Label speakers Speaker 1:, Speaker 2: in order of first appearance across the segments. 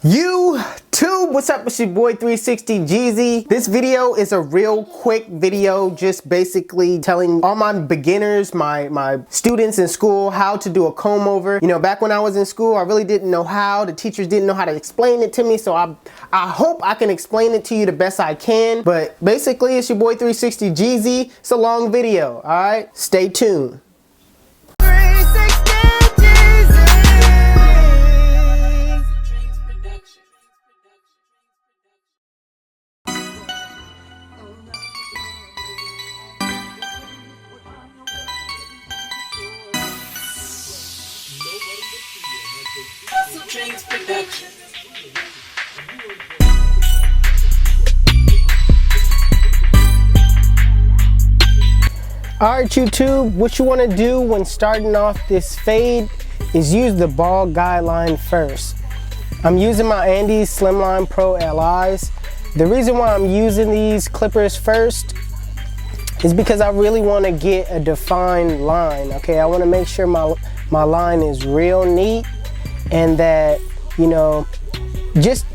Speaker 1: YouTube, what's up? It's your boy 360 Jeezy. This video is a real quick video, just basically telling all my beginners, my students in school, how to do a comb over. You know, back when I was in school, I really didn't know how. The teachers didn't know how to explain it to me, so I hope I can explain it to you the best I can. But basically, it's your boy 360 Jeezy. It's a long video, all right? Stay tuned.
Speaker 2: HustleDreamProduction.
Speaker 1: Alright YouTube, what you want to do when starting off this fade is use the ball guideline first. I'm using my Andis Slimline Pro Lis. The reason why I'm using these clippers first is because I really want to get a defined line. Okay, I want to make sure my line is real neat, and that, you know, just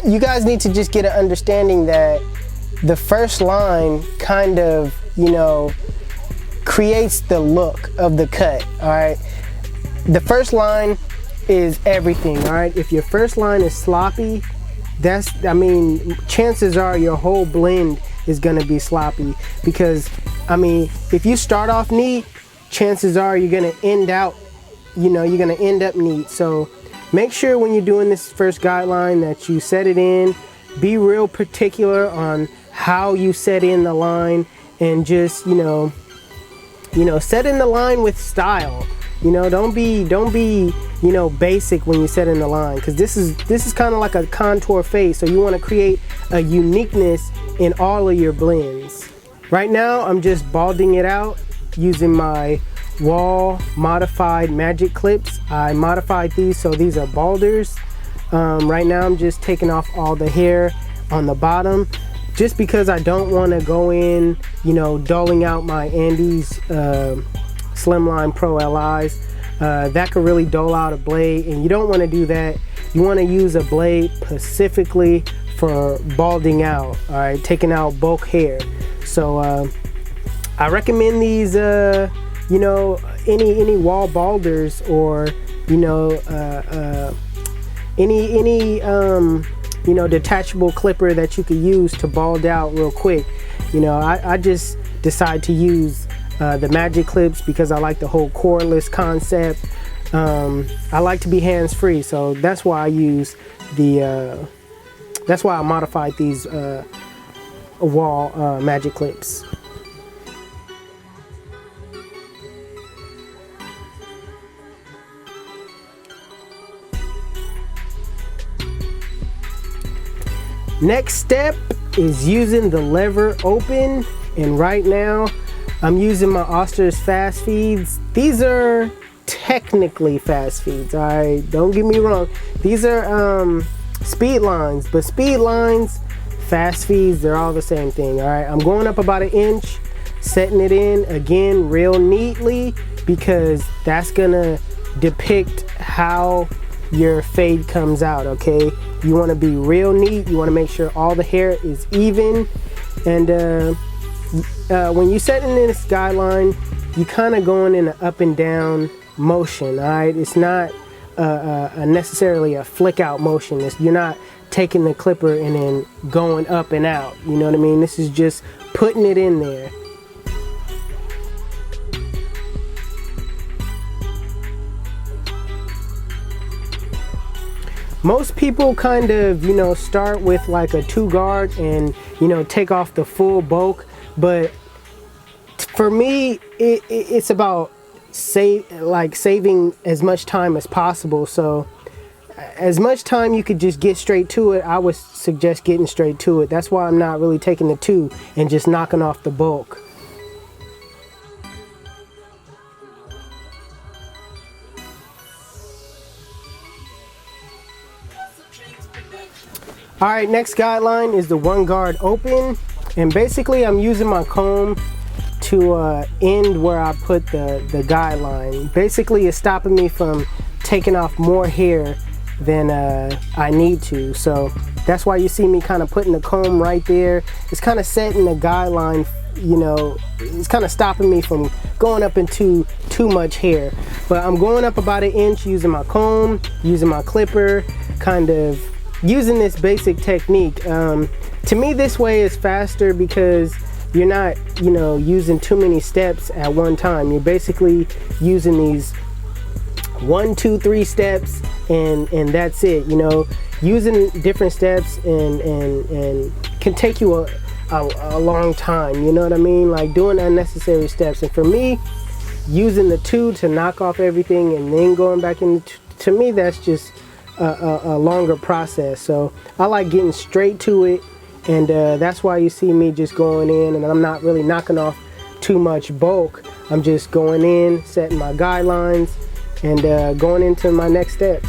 Speaker 1: you guys need to just get an understanding that the first line kind of, you know, creates the look of the cut. All right, the first line is everything. All right, if your first line is sloppy, I mean, chances are your whole blend is gonna be sloppy, because I mean, if you start off neat, chances are you're gonna end out, you know, you're gonna end up neat. So make sure when you're doing this first guideline that you set it in, be real particular on how you set in the line, and just, you know, set in the line with style. You know, don't be, you know, basic when you set in the line, because this is kind of like a contour fade, so you want to create a uniqueness in all of your blends. Right now, I'm just balding it out using my Wahl modified magic clips. I modified these, so these are balders. Right now, I'm just taking off all the hair on the bottom, just because I don't want to go in, you know, dulling out my Andis Slimline Pro Lis. That could really dull out a blade, and you don't want to do that. You want to use a blade specifically for balding out, all right, taking out bulk hair. So I recommend these, you know, any Wahl balders, or, you know, any you know, detachable clipper that you could use to bald out real quick. You know, I just decide to use the magic clips because I like the whole cordless concept. I like to be hands-free, so that's why I use the that's why I modified these Wahl magic clips. Next step is using the lever open, and right now I'm using my Oster's fast feeds. These are technically fast feeds, all right? Don't get me wrong. These are speed lines, but speed lines, fast feeds, they're all the same thing, all right? I'm going up about 1 inch, setting it in again real neatly, because that's gonna depict how your fade comes out, okay? You want to be real neat. You want to make sure all the hair is even, and when you set in this guideline, you kind of going in an up and down motion, all right? It's not necessarily a flick out motion. You're not taking the clipper and then going up and out, you know what I mean? This is just putting it in there. Most people kind of, you know, start with like a 2 guard and, you know, take off the full bulk, but for me, it's about saving as much time as possible. So as much time you could just get straight to it, I would suggest getting straight to it. That's why I'm not really taking the 2 and just knocking off the bulk. All right, next guideline is the 1 guard open, and basically I'm using my comb to end where I put the guideline. Basically, it's stopping me from taking off more hair than I need to. So that's why you see me kind of putting the comb right there. It's kind of setting the guideline, you know, it's kind of stopping me from going up into too much hair. But I'm going up about 1 inch using my comb, using my clipper, kind of using this basic technique. To me, this way is faster because you're not, you know, using too many steps at one time. You're basically using these 1, 2, 3 steps and that's it. You know, using different steps and can take you a long time, you know what I mean? Like doing unnecessary steps. And for me, using the 2 to knock off everything and then going back in, to me, that's just a longer process. So I like getting straight to it, and that's why you see me just going in, and I'm not really knocking off too much bulk. I'm just going in, setting my guidelines, and going into my next steps.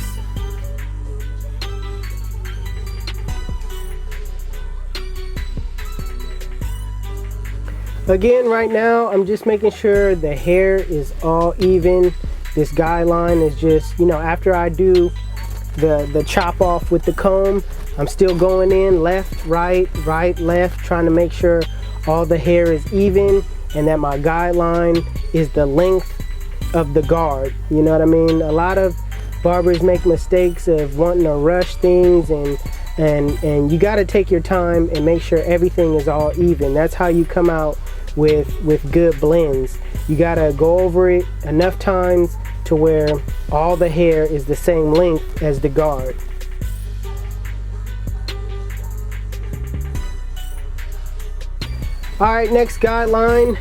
Speaker 1: Again, right now, I'm just making sure the hair is all even. This guideline is just, you know, after I do the chop off with the comb, I'm still going in left, right, left, trying to make sure all the hair is even and that my guideline is the length of the guard. You know what I mean? A lot of barbers make mistakes of wanting to rush things, and you got to take your time and make sure everything is all even. That's how you come out with good blends. You got to go over it enough times to where all the hair is the same length as the guard. All right, next guideline,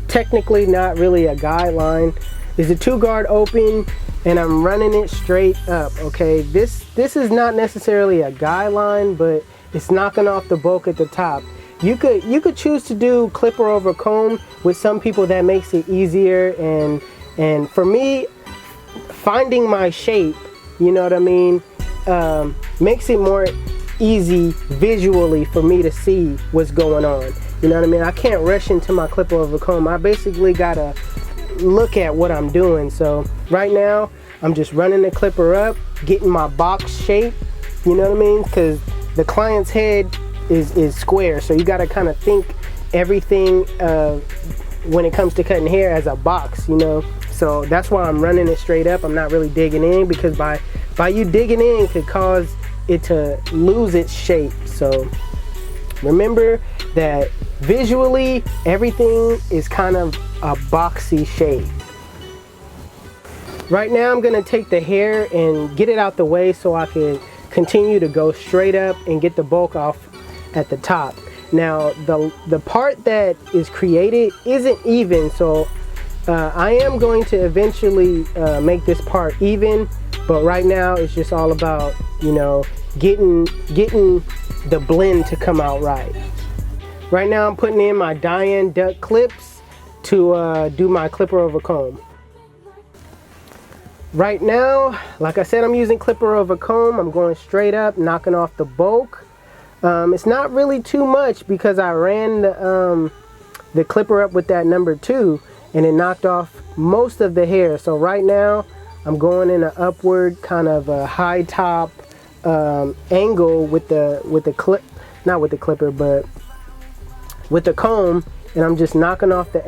Speaker 1: technically not really a guideline, is the 2 guard open, and I'm running it straight up. Okay, this is not necessarily a guideline, but it's knocking off the bulk at the top. You could choose to do clipper over comb. With some people that makes it easier, and for me, finding my shape, you know what I mean, makes it more easy visually for me to see what's going on. You know what I mean? I can't rush into my clipper over comb. I basically gotta look at what I'm doing. So right now, I'm just running the clipper up, getting my box shape, you know what I mean? Because the client's head is square, so you got to kind of think everything when it comes to cutting hair as a box, you know. So that's why I'm running it straight up. I'm not really digging in, because by you digging in could cause it to lose its shape. So remember that visually everything is kind of a boxy shape. Right now I'm gonna take the hair and get it out the way so I can continue to go straight up and get the bulk off at the top. Now the part that is created isn't even, so I am going to eventually make this part even, but right now it's just all about, you know, getting the blend to come out right. Right now I'm putting in my Diane duck clips to do my clipper over comb. Right now, like I said, I'm using clipper over comb. I'm going straight up, knocking off the bulk. It's not really too much because I ran the clipper up with that number 2, and it knocked off most of the hair. So right now I'm going in an upward kind of a high top angle with the clip, not with the clipper, but with the comb, and I'm just knocking off the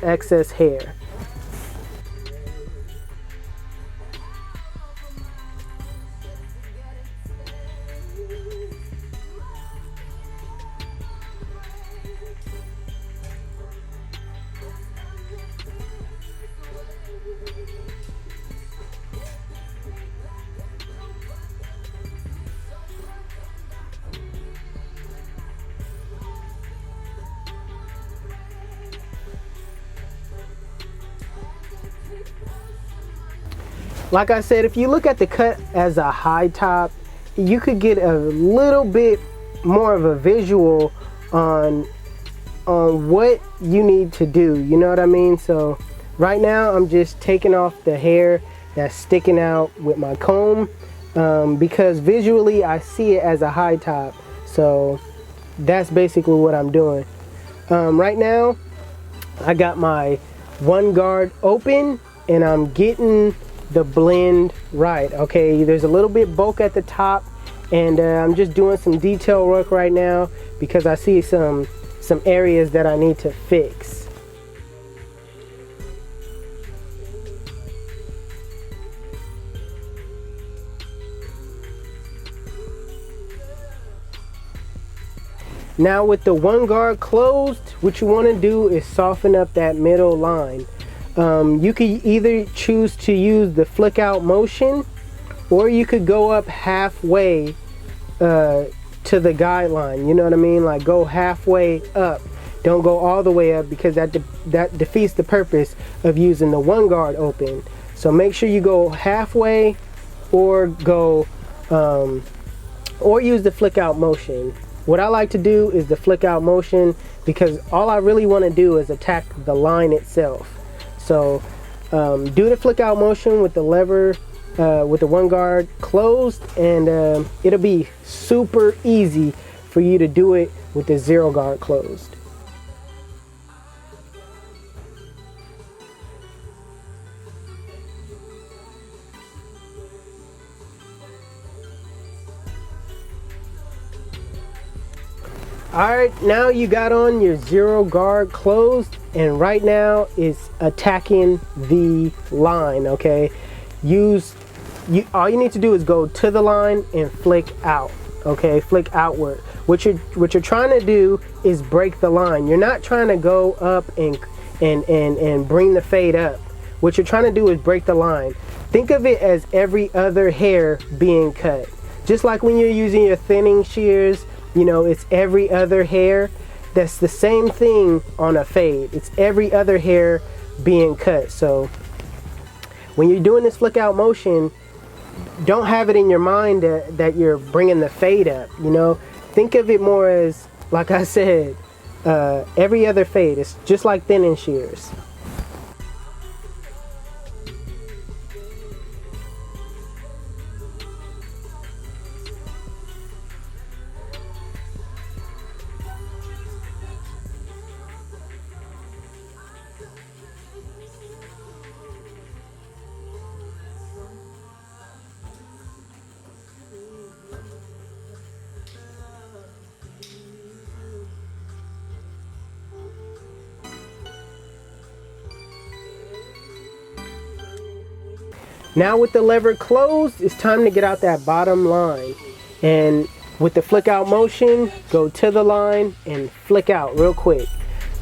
Speaker 1: excess hair. Like I said, if you look at the cut as a high top, you could get a little bit more of a visual on what you need to do, you know what I mean? So right now I'm just taking off the hair that's sticking out with my comb, because visually I see it as a high top. So that's basically what I'm doing. Right now I got my 1 guard open, and I'm getting the blend right. Okay, there's a little bit bulk at the top, and I'm just doing some detail work right now because I see some areas that I need to fix. Now with the one guard closed, what you want to do is soften up that middle line. You could either choose to use the flick out motion, or you could go up halfway to the guideline. You know what I mean? Like go halfway up. Don't go all the way up, because that defeats the purpose of using the one guard open. So make sure you go halfway, or go or use the flick out motion. What I like to do is the flick out motion, because all I really want to do is attack the line itself. So do the flick out motion with the lever, with the one guard closed, and it'll be super easy for you to do it with the zero guard closed. Alright, now you got on your zero guard closed, and right now it's attacking the line. Okay, all you need to do is go to the line and flick out. Okay, flick outward. What you're trying to do is break the line. You're not trying to go up and bring the fade up. What you're trying to do is break the line. Think of it as every other hair being cut. Just like when you're using your thinning shears, you know, it's every other hair. That's the same thing on a fade. It's every other hair being cut. So when you're doing this flick out motion, don't have it in your mind that you're bringing the fade up. You know, think of it more as, like I said, every other fade. It's just like thinning shears. Now with the lever closed, it's time to get out that bottom line. And with the flick out motion, go to the line and flick out real quick.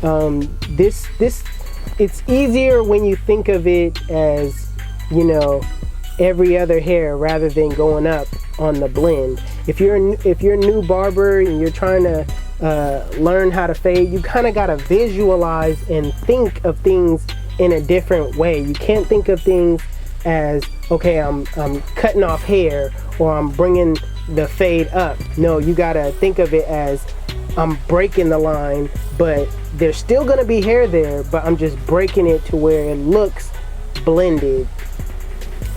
Speaker 1: It's easier when you think of it as, you know, every other hair rather than going up on the blend. If you're a new barber and you're trying to learn how to fade, you kind of got to visualize and think of things in a different way. You can't think of things as, okay, I'm cutting off hair, or I'm bringing the fade up. No, you gotta think of it as, I'm breaking the line, but there's still gonna be hair there, but I'm just breaking it to where it looks blended.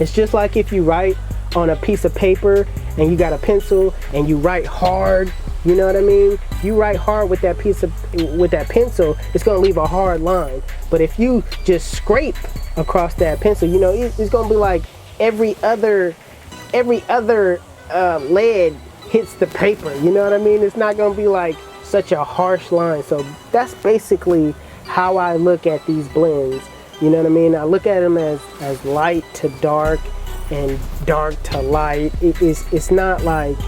Speaker 1: It's just like if you write on a piece of paper and you got a pencil and you write hard, you know what I mean? You write hard with that pencil, it's gonna leave a hard line. But if you just scrape across that pencil, you know, it's gonna be like every other lead hits the paper. You know what I mean? It's not gonna be like such a harsh line. So that's basically how I look at these blends. You know what I mean? I look at them as light to dark and dark to light. It's not like,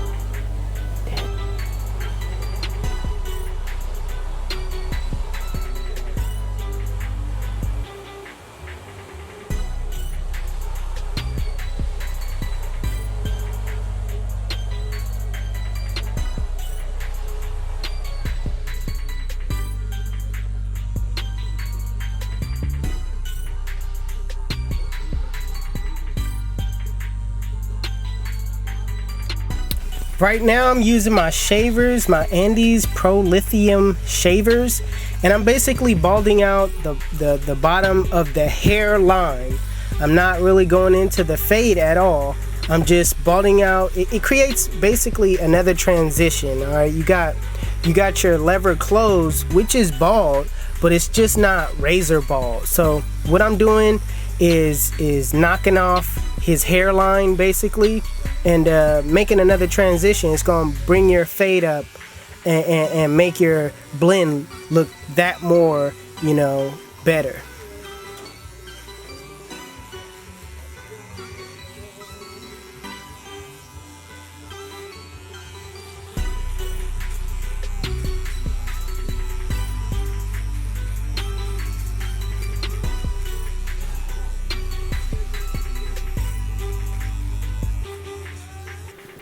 Speaker 1: right now I'm using my shavers, my Andis Pro Lithium shavers, and I'm basically balding out the bottom of the hairline. I'm not really going into the fade at all. I'm just balding out. It creates basically another transition. All right, you got your lever closed, which is bald, but it's just not razor bald. So what I'm doing is knocking off his hairline basically, and making another transition. It's gonna bring your fade up and make your blend look that more, you know, better.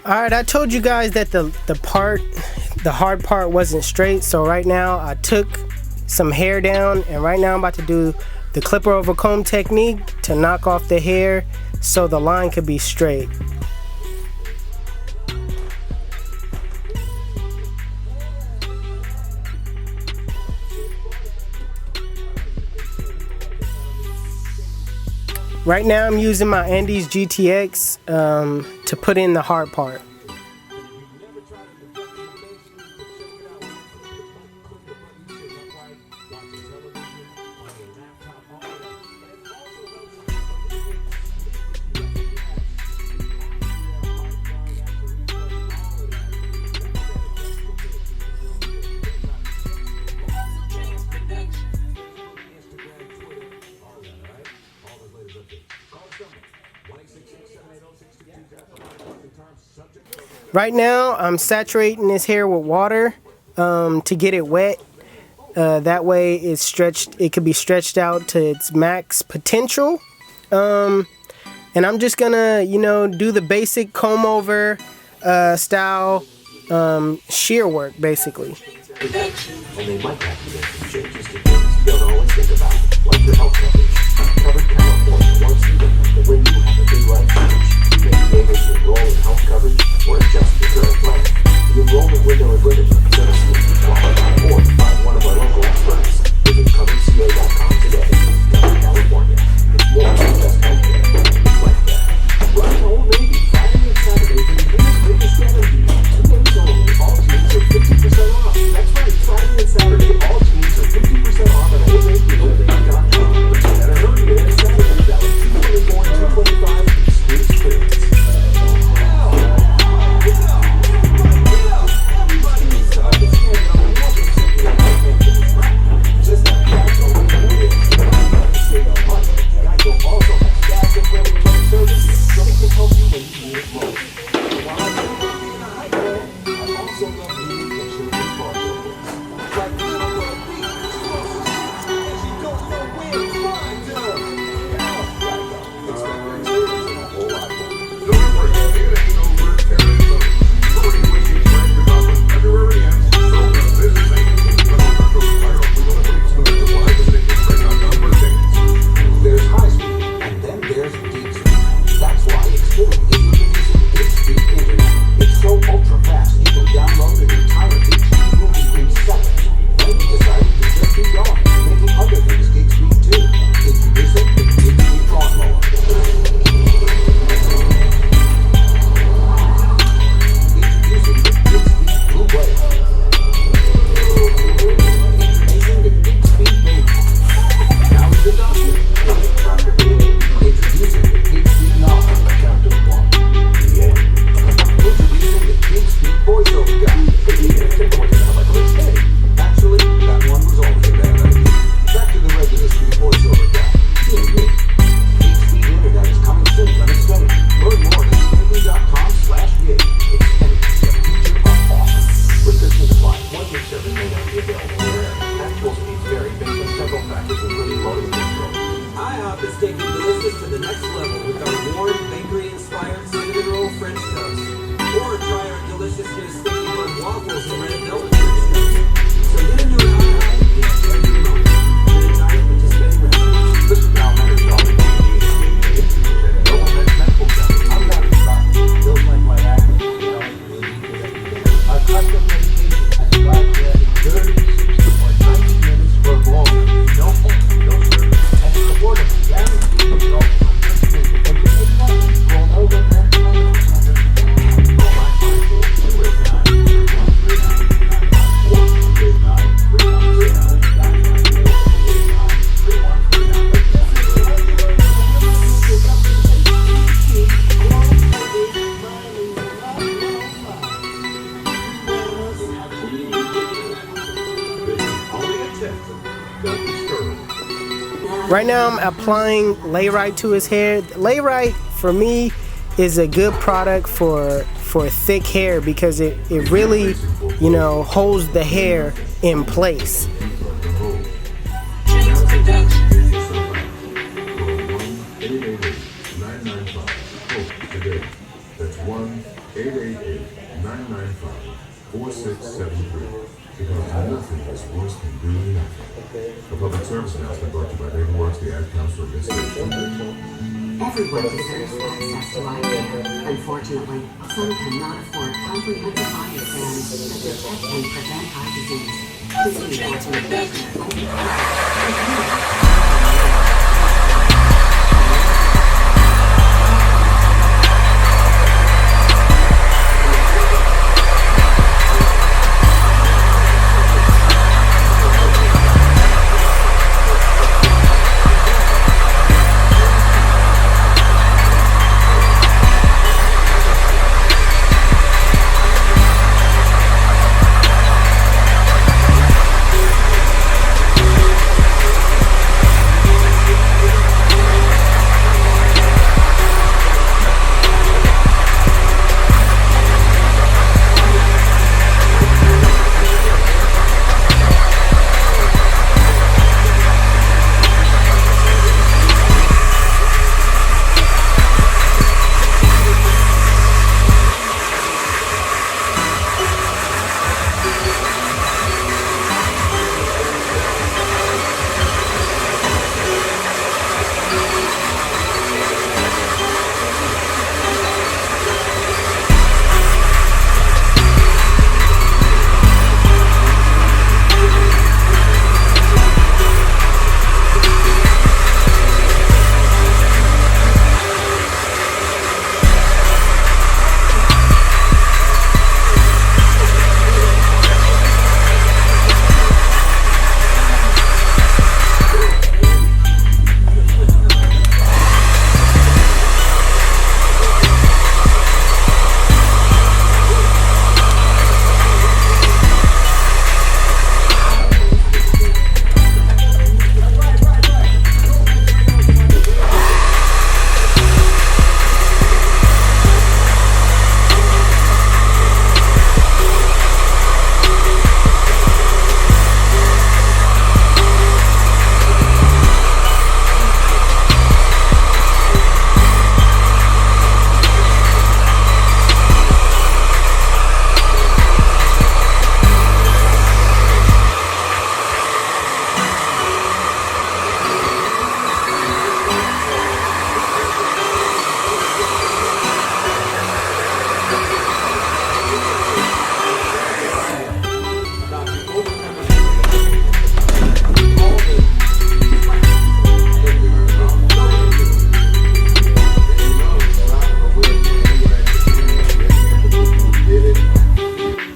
Speaker 1: Alright, I told you guys that the hard part wasn't straight, so right now I took some hair down, and right now I'm about to do the clipper over comb technique to knock off the hair so the line could be straight. Right now I'm using my Andis GTX to put in the hard part. Right now I'm saturating this hair with water to get it wet. That way it's stretched, it could be stretched out to its max potential. And I'm just gonna, you know, do the basic comb over style shear work basically.
Speaker 2: And they might have to make some changes to things you don't always think about, like your health coverage. Covered California wants you to know that when you have a big life change, you may be able to enroll in health coverage or adjust your current plan. The enrollment window is limited, so to see if you qualify or find one of our local experts. Visit coverca.com today. Covered California. It's more than just healthcare. It's like that. Right, old lady, Friday and Saturday for the biggest guarantee. 2 days only, all teams are 50% off. That's right, Friday and Saturday, all teams are 50% off at oldladyclothing.com. And hurry in and Saturday, valid 224 and 225 excludes clearance.
Speaker 1: Right now I'm applying Layrite to his hair. Layrite for me is a good product for thick hair because it really, you know, holds the hair in place.
Speaker 3: That's 1-888-995-4673. Because nothing is worse than doing nothing. A public service announcement brought to you by Paperworks, the ad counselor of this station.
Speaker 4: Everyone deserves access to eye care. Unfortunately, some cannot afford comprehensive eye exams that their pet can prevent eye disease. This is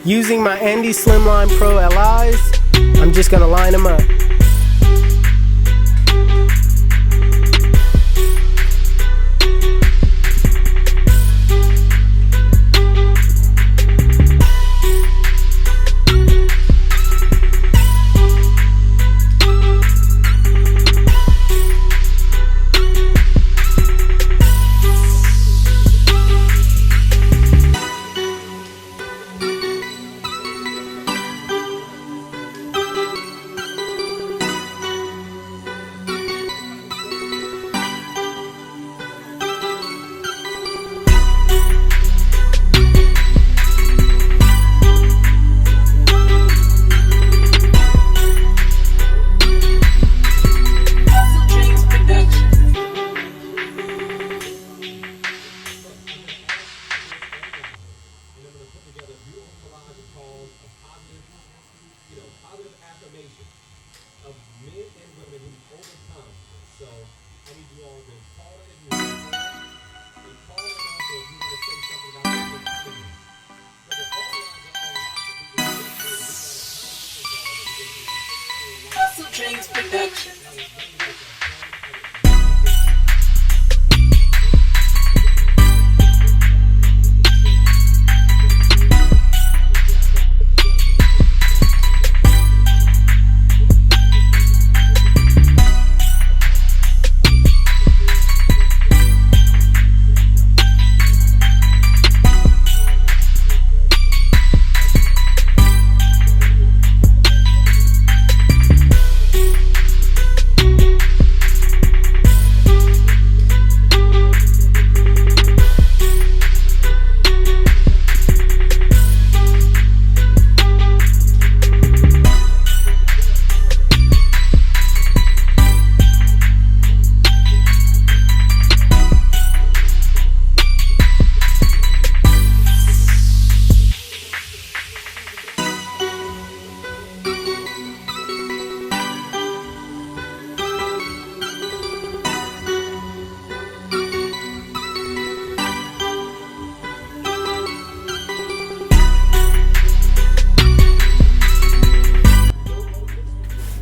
Speaker 1: Using my Andis Slimline Pro Li's, I'm just gonna line them up.
Speaker 4: HustleDreamProduction.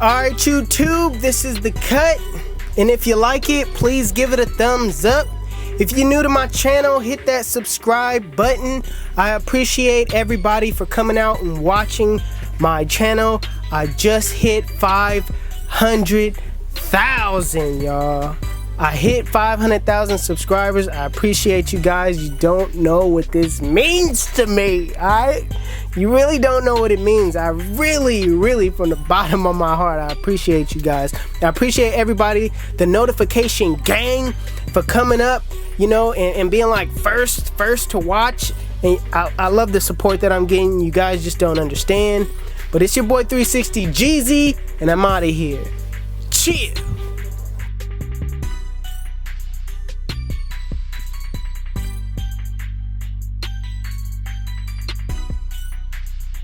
Speaker 1: Alright YouTube, this is the cut, and if you like it, please give it a thumbs up. If you're new to my channel, hit that subscribe button. I appreciate everybody for coming out and watching my channel. I just hit 500,000, y'all. I hit 500,000 subscribers. I appreciate you guys. You don't know what this means to me, alright? You really don't know what it means. I really, from the bottom of my heart, I appreciate you guys. I appreciate everybody, the notification gang, for coming up, you know, and being like first to watch. And I love the support that I'm getting. You guys just don't understand. But it's your boy 360 Jeezy, and I'm out of here. Chill.